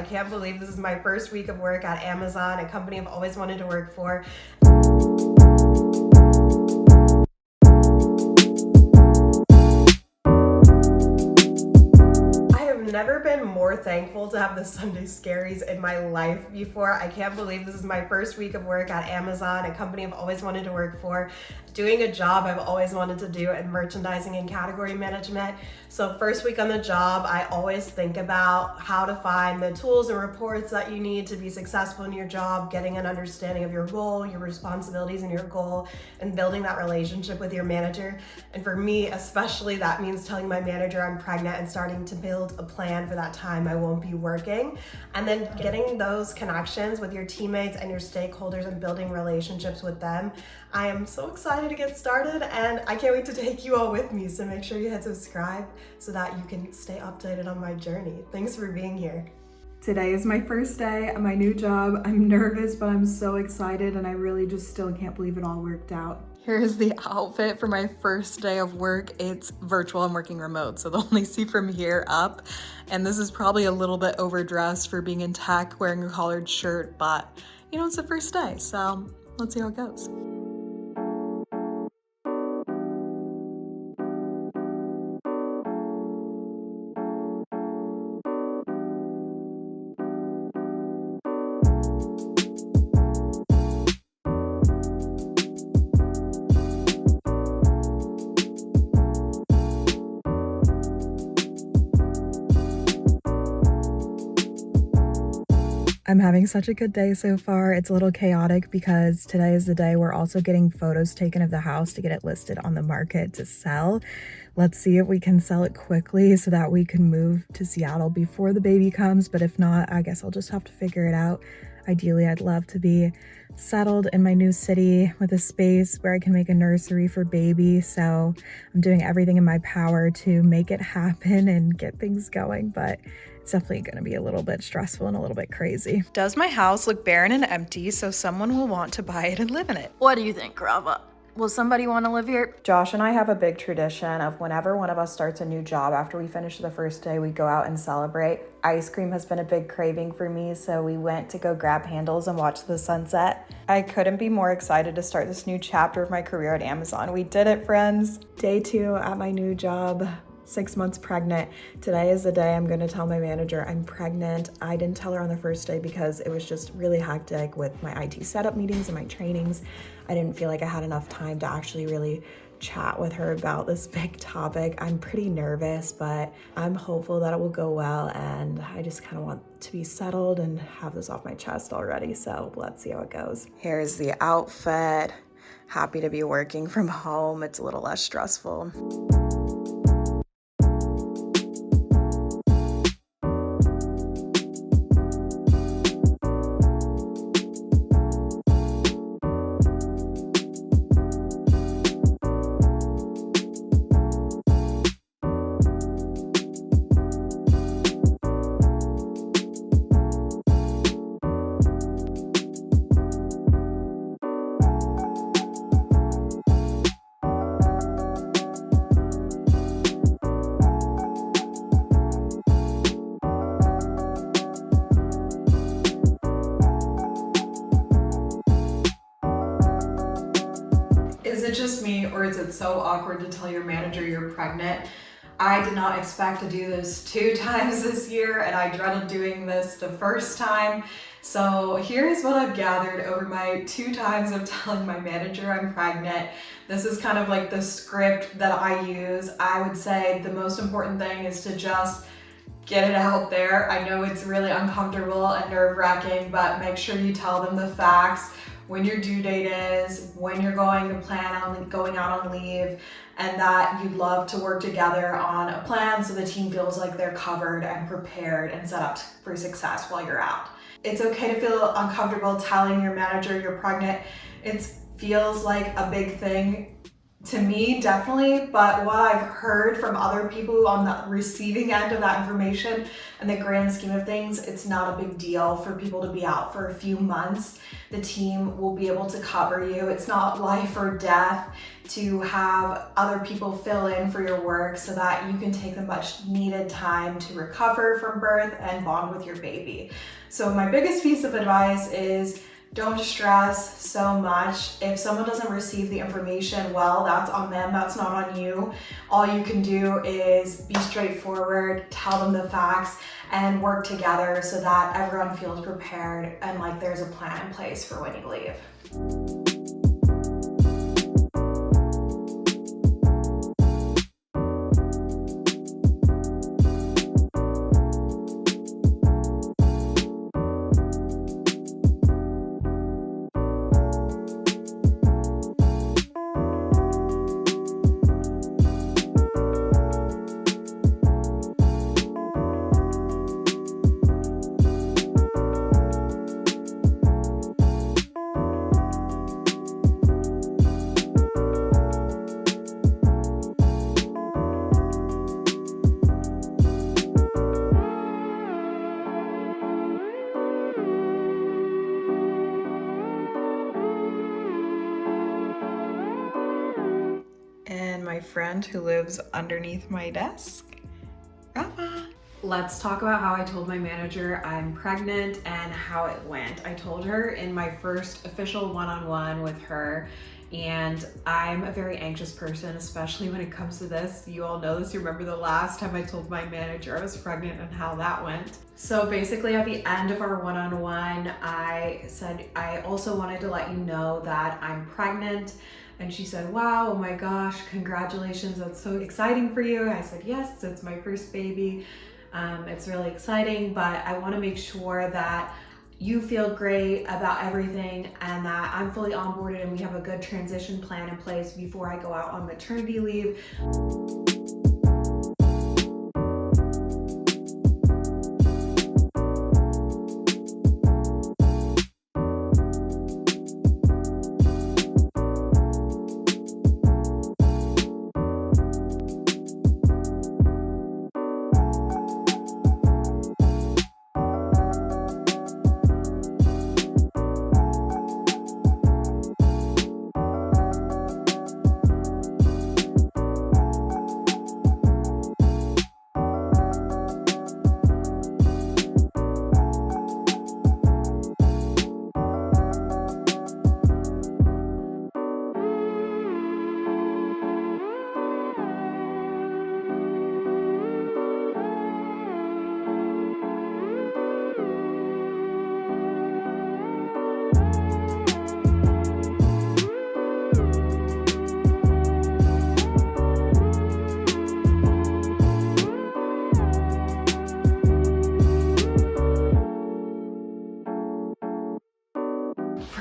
can't believe this is my first week of work at Amazon, a company I've always wanted to work for. Never been more thankful to have the Sunday Scaries in my life before. I can't believe this is my first week of work at Amazon, a company I've always wanted to work for, doing a job I've always wanted to do in merchandising and category management. So first week on the job, I always think about how to find the tools and reports that you need to be successful in your job, getting an understanding of your role, your responsibilities and your goal, and building that relationship with your manager. And for me, especially, that means telling my manager I'm pregnant and starting to build a plan for that time I won't be working. And then getting those connections with your teammates and your stakeholders and building relationships with them. I am so excited to get started, and I can't wait to take you all with me. So make sure you hit subscribe so that you can stay updated on my journey. Thanks for being here. Today is my first day at my new job. I'm nervous, but I'm so excited, and I really just still can't believe it all worked out. Here's the outfit for my first day of work. It's virtual, I'm working remote, so they'll only see from here up. And this is probably a little bit overdressed for being in tech, wearing a collared shirt, but you know, it's the first day, so let's see how it goes. I'm having such a good day so far. It's a little chaotic because today is the day we're also getting photos taken of the house to get it listed on the market to sell. Let's see if we can sell it quickly so that we can move to Seattle before the baby comes. But if not, I guess I'll just have to figure it out. Ideally, I'd love to be settled in my new city with a space where I can make a nursery for baby. So I'm doing everything in my power to make it happen and get things going. But it's definitely going to be a little bit stressful and a little bit crazy. Does my house look barren and empty so someone will want to buy it and live in it? What do you think, Grava? Will somebody want to live here? Josh and I have a big tradition of whenever one of us starts a new job, after we finish the first day, we go out and celebrate. Ice cream has been a big craving for me, so we went to go grab handles and watch the sunset. I couldn't be more excited to start this new chapter of my career at Amazon. We did it, friends. Day 2 at my new job. 6 months pregnant. Today is the day I'm going to tell my manager I'm pregnant. I didn't tell her on the first day because it was just really hectic with my IT setup meetings and my trainings. I didn't feel like I had enough time to actually really chat with her about this big topic. I'm pretty nervous, but I'm hopeful that it will go well, and I just kind of want to be settled and have this off my chest already. So let's see how it goes. Here's the outfit. Happy to be working from home. It's a little less stressful. Is it just me, or is it so awkward to tell your manager you're pregnant? I did not expect to do this 2 times this year, and I dreaded doing this the first time. So here's what I've gathered over my 2 times of telling my manager I'm pregnant. This is kind of like the script that I use. I would say the most important thing is to just get it out there. I know it's really uncomfortable and nerve-wracking, but make sure you tell them the facts, when your due date is, when you're going to plan on going out on leave, and that you'd love to work together on a plan so the team feels like they're covered and prepared and set up for success while you're out. It's okay to feel uncomfortable telling your manager you're pregnant. It feels like a big thing To me, definitely, but what I've heard from other people on the receiving end of that information, in the grand scheme of things, it's not a big deal for people to be out for a few months. The team will be able to cover you. It's not life or death to have other people fill in for your work so that you can take the much needed time to recover from birth and bond with your baby. So my biggest piece of advice is don't stress so much. If someone doesn't receive the information well, that's on them, that's not on you. All you can do is be straightforward, tell them the facts, and work together so that everyone feels prepared and like there's a plan in place for when you leave. And my friend who lives underneath my desk, Rafa. Let's talk about how I told my manager I'm pregnant and how it went. I told her in my first official one-on-one with her, and I'm a very anxious person, especially when it comes to this. You all know this. You remember the last time I told my manager I was pregnant and how that went. So basically at the end of our one-on-one, I said, I also wanted to let you know that I'm pregnant. And she said, wow, oh my gosh, congratulations, that's so exciting for you. I said, yes, it's my first baby. It's really exciting, but I wanna make sure that you feel great about everything and that I'm fully onboarded and we have a good transition plan in place before I go out on maternity leave.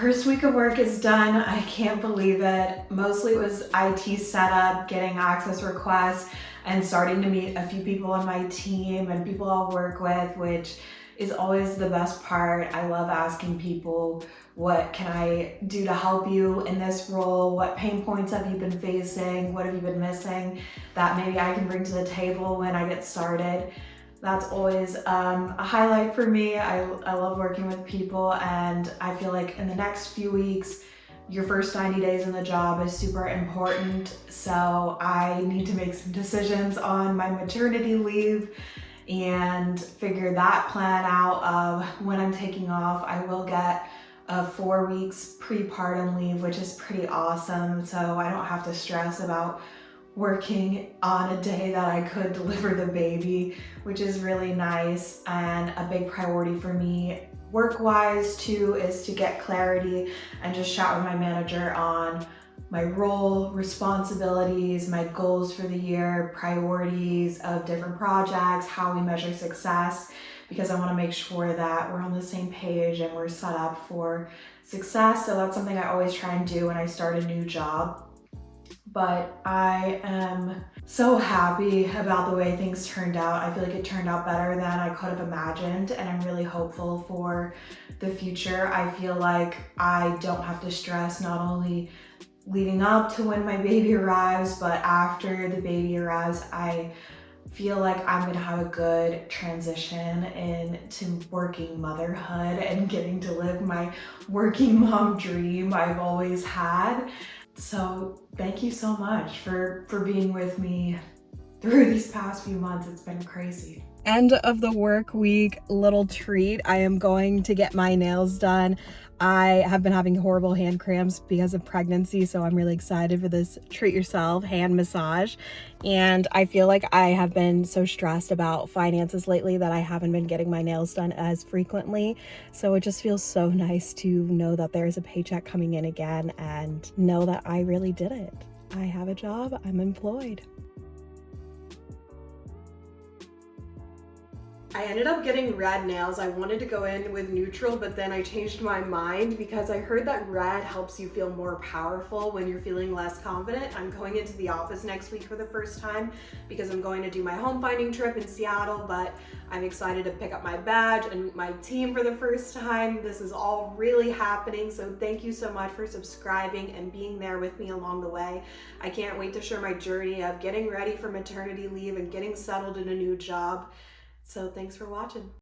First week of work is done. I can't believe it. Mostly it was IT setup, getting access requests, and starting to meet a few people on my team and people I'll work with, which is always the best part. I love asking people, what can I do to help you in this role? What pain points have you been facing? What have you been missing that maybe I can bring to the table when I get started? That's always a highlight for me. I love working with people, and I feel like in the next few weeks, your first 90 days in the job is super important. So I need to make some decisions on my maternity leave and figure that plan out of when I'm taking off. I will get 4 weeks prepartum leave, which is pretty awesome. So I don't have to stress about working on a day that I could deliver the baby, which is really nice. And a big priority for me work-wise too is to get clarity and just chat with my manager on my role, responsibilities, my goals for the year, priorities of different projects, how we measure success, because I want to make sure that we're on the same page and we're set up for success. So that's something I always try and do when I start a new job. But I am so happy about the way things turned out. I feel like it turned out better than I could have imagined, and I'm really hopeful for the future. I feel like I don't have to stress not only leading up to when my baby arrives, but after the baby arrives, I feel like I'm gonna have a good transition into working motherhood and getting to live my working mom dream I've always had. So thank you so much for being with me through these past few months. It's been crazy. End of the work week, little treat. I am going to get my nails done. I have been having horrible hand cramps because of pregnancy, so I'm really excited for this treat yourself hand massage. And I feel like I have been so stressed about finances lately that I haven't been getting my nails done as frequently. So it just feels so nice to know that there's a paycheck coming in again and know that I really did it. I have a job, I'm employed. I ended up getting red nails. I wanted to go in with neutral, but then I changed my mind because I heard that red helps you feel more powerful when you're feeling less confident. I'm going into the office next week for the first time because I'm going to do my home finding trip in Seattle, but I'm excited to pick up my badge and meet my team for the first time. This is all really happening, so thank you so much for subscribing and being there with me along the way. I can't wait to share my journey of getting ready for maternity leave and getting settled in a new job. So thanks for watching.